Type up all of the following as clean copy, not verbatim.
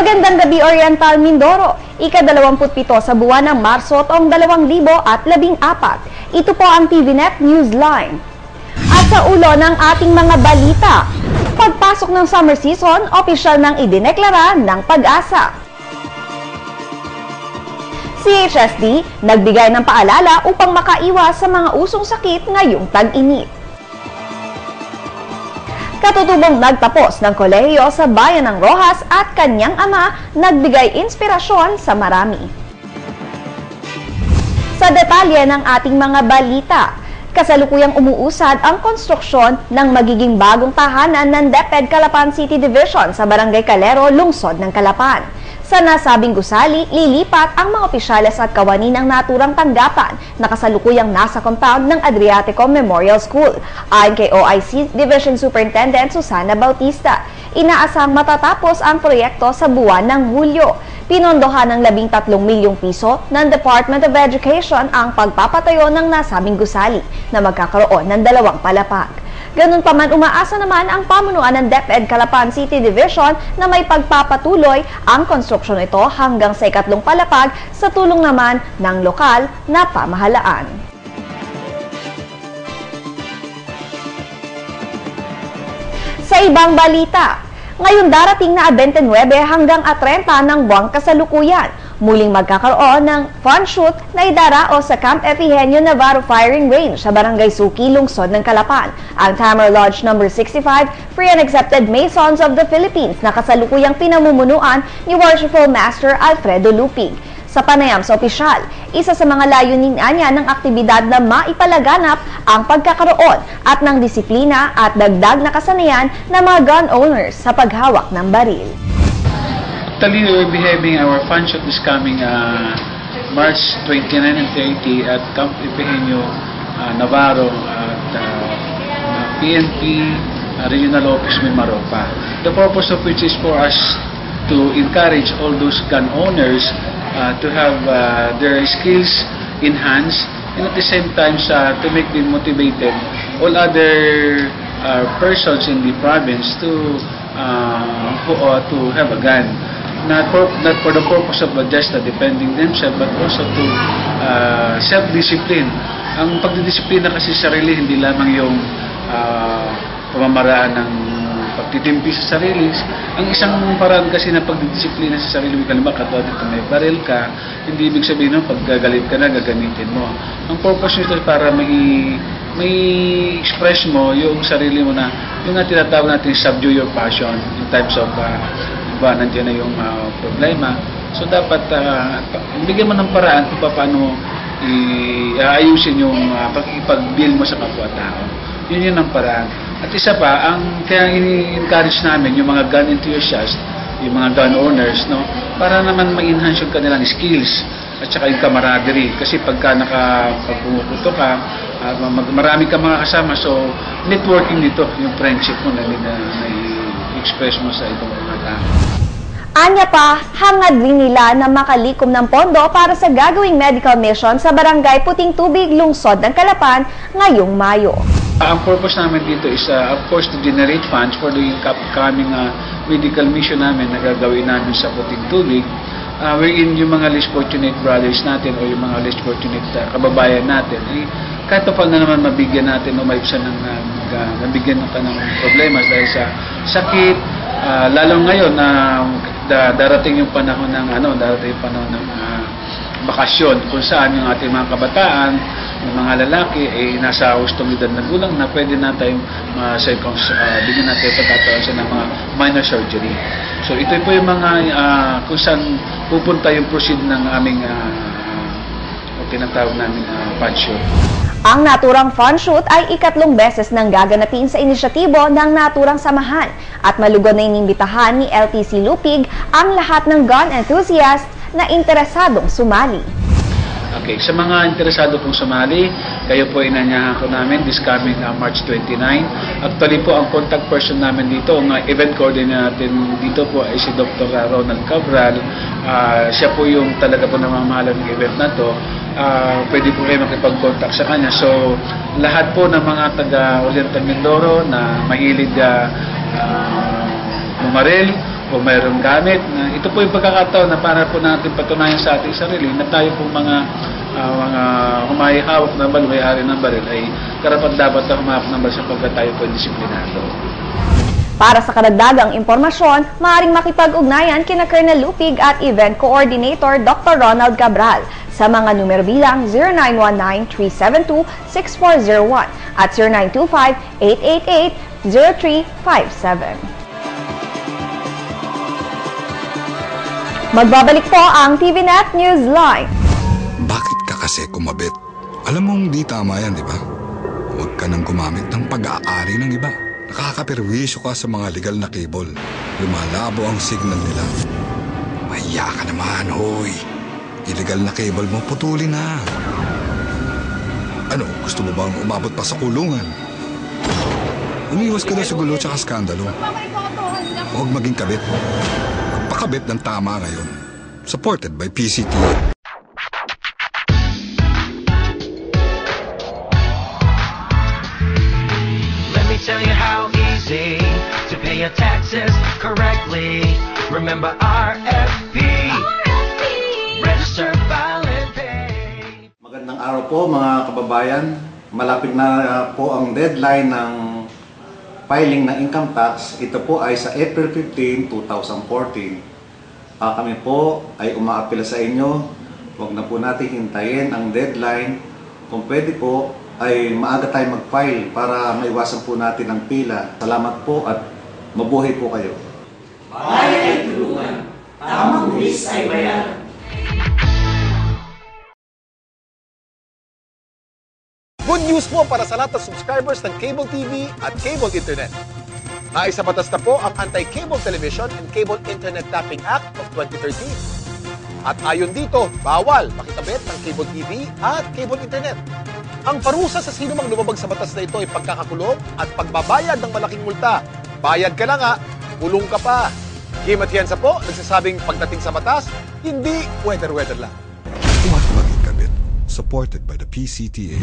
Magandang gabi, Oriental Mindoro. Ika-27 sa buwan ng Marso taong 2014. Ito po ang TVNet Newsline. At sa ulo ng ating mga balita, pagpasok ng summer season, opisyal nang idineklara ng Pag-asa. CHSD nagbigay ng paalala upang makaiwas sa mga usong sakit ngayong tag-init. Katutubong nagtapos ng kolehiyo sa bayan ng Roxas at kanyang ama nagbigay inspirasyon sa marami. Sa detalye ng ating mga balita, kasalukuyang umuusad ang konstruksyon ng magiging bagong tahanan ng DepEd Calapan City Division sa Barangay Calero, Lungsod ng Calapan. Sa nasabing gusali, lilipat ang mga opisyales at kawani ng naturang tanggapan na kasalukuyang nasa compound ng Adriatico Memorial School. Ayon kay OIC Division Superintendent Susana Bautista, inaasang matatapos ang proyekto sa buwan ng Hulyo. Pinondohan ng 13 milyong piso ng Department of Education ang pagpapatayo ng nasabing gusali na magkakaroon ng 2 palapag. Ganun pa man, umaasa naman ang pamunuan ng DepEd Calapan City Division na may pagpapatuloy ang konstruksyon ito hanggang sa 2 palapag sa tulong naman ng lokal na pamahalaan. Sa ibang balita, ngayon darating na 29 hanggang 30 ng buwang kasalukuyan, muling magkakaroon ng fun shoot na idarao sa Camp Epigenio Navarro Firing Range sa Barangay Suki, Lungsod ng Calapan. Ang Tamar Lodge No. 65, Free and Accepted Masons of the Philippines na kasalukuyang pinamumunuan ni Worshipful Master Alfredo Lupig. Sa panayam sa opisyal, isa sa mga layunin niya ng aktibidad na maipalaganap ang pagkakaroon at ng disiplina at dagdag na kasanayan ng mga gun owners sa paghawak ng baril. Actually, we will be having our fun shoot this coming March 29 and 30 at Camp Epigenio Navarro at PNP Regional Office Mimaropa. The purpose of which is for us to encourage all those gun owners to have their skills enhanced and at the same time to make them motivated all other persons in the province to have a gun. Not for the purpose of just defending themselves, but also to self-discipline. Ang pagdidisiplina kasi sa sarili, hindi lamang yung pamamaraan ng pagtitimpi sa sarili. Ang isang paraan kasi ng pagdidisiplina sa sarili, kalimbawa katulad dito may baril ka, hindi ibig sabihin pag gagalit ka na, gagamitin mo. Ang purpose nito para may express mo yung sarili mo na yung tinatawag natin subdue your passion in times of nandiyan na yung problema. So dapat bigyan mo ng paraan kung paano iayusin yung pag-build mo sa kapwa-tao. Yun ang paraan. At isa pa, kaya ini-encourage namin yung mga gun enthusiasts, yung mga gun owners, no, para naman ma-enhance yung kanilang skills at saka yung camaraderie. Kasi pagka pumuputo ka, marami ka mga kasama, so networking dito, yung friendship mo na express mo sa itong mga tao. Anya pa, hangad rin nila na makalikom ng pondo para sa gagawing medical mission sa Barangay Puting Tubig, Lungsod ng Calapan ngayong Mayo. Ang purpose namin dito is of course to generate funds for the upcoming medical mission namin na gagawin namin sa Puting Tubig, wherein yung mga less fortunate brothers natin o yung mga less fortunate kababayan natin kahit pa na naman mabigyan natin o maibsan ng mabigyan ng problema dahil sa sakit, lalo ngayon na darating yung panahon ng bakasyon kung saan yung ating mga kabataan, yung mga lalaki nasa hustong edad na gulang na pwede na tayong bigyan natin pagkataon sa ng mga minor surgery. So ito po yung mga kung saan pupunta yung proceed ng aming tinatawag namin pansyo. Ang naturang fun shoot ay ikatlong beses nang gaganapin sa inisyatibo ng naturang samahan at malugod na inimbitahan ni LTC Lupig ang lahat ng gun enthusiasts na interesadong sumali. Okay, sa mga interesado pong sumali, kayo po inanyahan ko namin this coming March 29. Actually po, ang contact person namin dito, ang event coordinator natin dito po ay si Dr. Ronald Cabral. Siya po yung talaga po namamahala ng event na to. Pwede po kayo makipag-contact sa kanya. So, lahat po ng mga taga Oriental Mindoro na mahilig bumaril o mayroong gamit. Ito po yung pagkakataon na para po natin patunayan sa ating sarili na tayo po mga humahihawak ng baril, may-ari ng baril ay karapat-dapat na humahawak ng baril sapagkat tayo po disiplinado. Para sa karagdagang impormasyon, maaaring makipag-ugnayan kina Colonel Lupig at Event Coordinator Dr. Ronald Cabral sa mga numero bilang 0919-372-6401 at 0925-888-0357. Magbabalik po ang TVNet Newsline. Bakit ka kasi kumabit? Alam mong di tama yan, di ba? Huwag ka nang gumamit ng pag-aari ng iba. Nakakaperwisyo ka sa mga legal na cable. Lumalabo ang signal nila. Mahiya ka naman, hoy. Illegal na cable mo, putulin na. Ano, gusto mo bang umabot pa sa kulungan? Umiwas ka na sa gulo tsaka skandalo. Huwag maging kabit. Magpakabit ng tama ngayon. Supported by PCTA. Tell you how easy to pay your taxes correctly. Remember RFP. Register, file, and pay. Magandang araw po mga kababayan. Malapit na po ang deadline ng filing ng income tax. Ito po ay sa April 15, 2014. Kami po ay umaapila sa inyo. Huwag na po natin hintayin ang deadline. Kung pwede po, ay maaga tayo mag-file para maiwasan po natin ang pila. Salamat po at mabuhay po kayo. Bayan ay tulungan, tamang buwis ay bayaran. Good news po para sa lahat ng subscribers ng Cable TV at Cable Internet. Naisa batas na po ang Anti-Cable Television and Cable Internet Tapping Act of 2013. At ayon dito, bawal makikabit ng Cable TV at Cable Internet. Ang parusa sa sino mang lumabag sa batas na ito ay pagkakakulong at pagbabayad ng malaking multa. Bayad ka na nga, kulong ka pa. Kim Atienza po, nagsasabing pagdating sa batas, hindi weather-weather lang. Huwag maging kabit. Supported by the PCTA.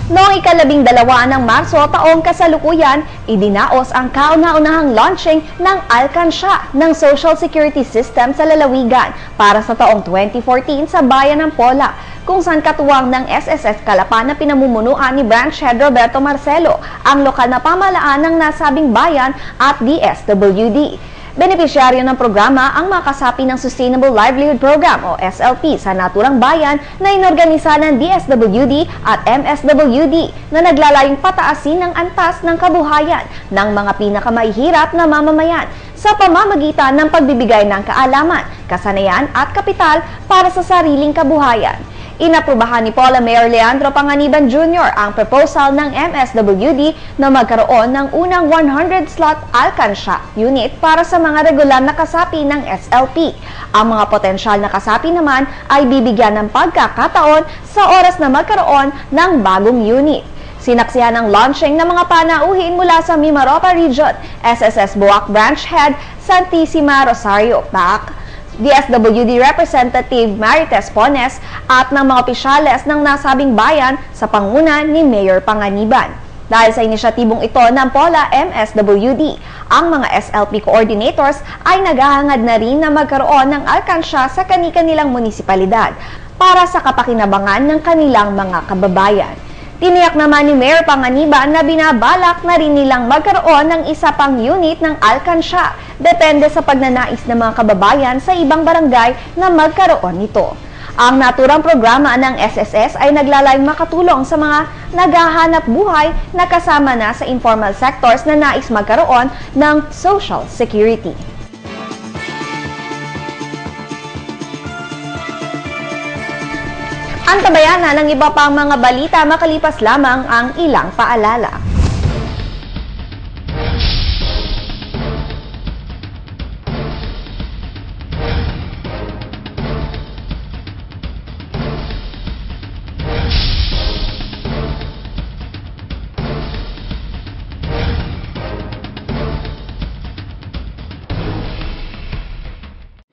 Noong ika-12 ng Marso taong kasalukuyan, idinaos ang kauna-unahang launching ng Alcansya ng Social Security System sa lalawigan para sa taong 2014 sa bayan ng Pola, kung saan katuwang ng SSS Calapan na pinamumunuan ni Branch Head Roberto Marcelo ang lokal na pamahalaan ng nasabing bayan at DSWD. Benepisyaryo ng programa ang mga kasapi ng Sustainable Livelihood Program o SLP sa naturang bayan na inorganisa ng DSWD at MSWD na naglalayong pataasin ng antas ng kabuhayan ng mga pinakamahihirap na mamamayan sa pamamagitan ng pagbibigay ng kaalaman, kasanayan at kapital para sa sariling kabuhayan. Inaprubahan ni Pola Mayor Leandro Panganiban Jr. ang proposal ng MSWD na magkaroon ng unang 100-slot Alcansya unit para sa mga regular na kasapi ng SLP. Ang mga potensyal na kasapi naman ay bibigyan ng pagkakataon sa oras na magkaroon ng bagong unit. Sinaksihan ang launching ng mga panauhin mula sa Mimaropa Region, SSS Buwak Branch Head, Santissima Rosario, PAC, DSWD Representative Marites Pones at ng mga opisyales ng nasabing bayan sa panguna ni Mayor Panganiban. Dahil sa inisyatibong ito ng Pola MSWD, ang mga SLP coordinators ay naghahangad na rin na magkaroon ng alkansya sa kani-kanilang munisipalidad para sa kapakinabangan ng kanilang mga kababayan. Tiniyak naman ni Mayor Panganiban na binabalak na rin nilang magkaroon ng isa pang unit ng alkansya, depende sa pagnanais ng mga kababayan sa ibang barangay na magkaroon nito. Ang naturang programa ng SSS ay naglalayong makatulong sa mga naghahanap buhay na kasama na sa informal sectors na nais magkaroon ng Social Security. Antabayan na ng iba pang mga balita makalipas lamang ang ilang paalala.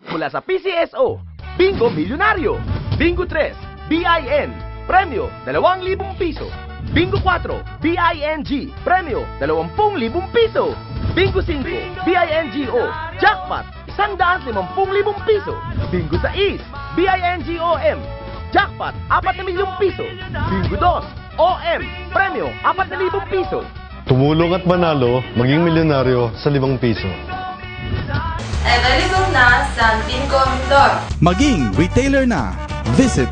Mula sa PCSO, Bingo Milyonaryo, Bingo 3, BIN, premyo 2,000 piso. Bingo 4, BING, premyo 20,000 piso. Bingo 5, BINGO, jackpot 150,000 piso. Bingo 6, BINGOM. Jackpot, 4 na milyong piso. Bingo 2, OM, premyo, 4,000 piso. Tumulong at manalo, maging milyonaryo sa 5 piso. Available na sa Bingo Mindoro. Maging retailer na. Visit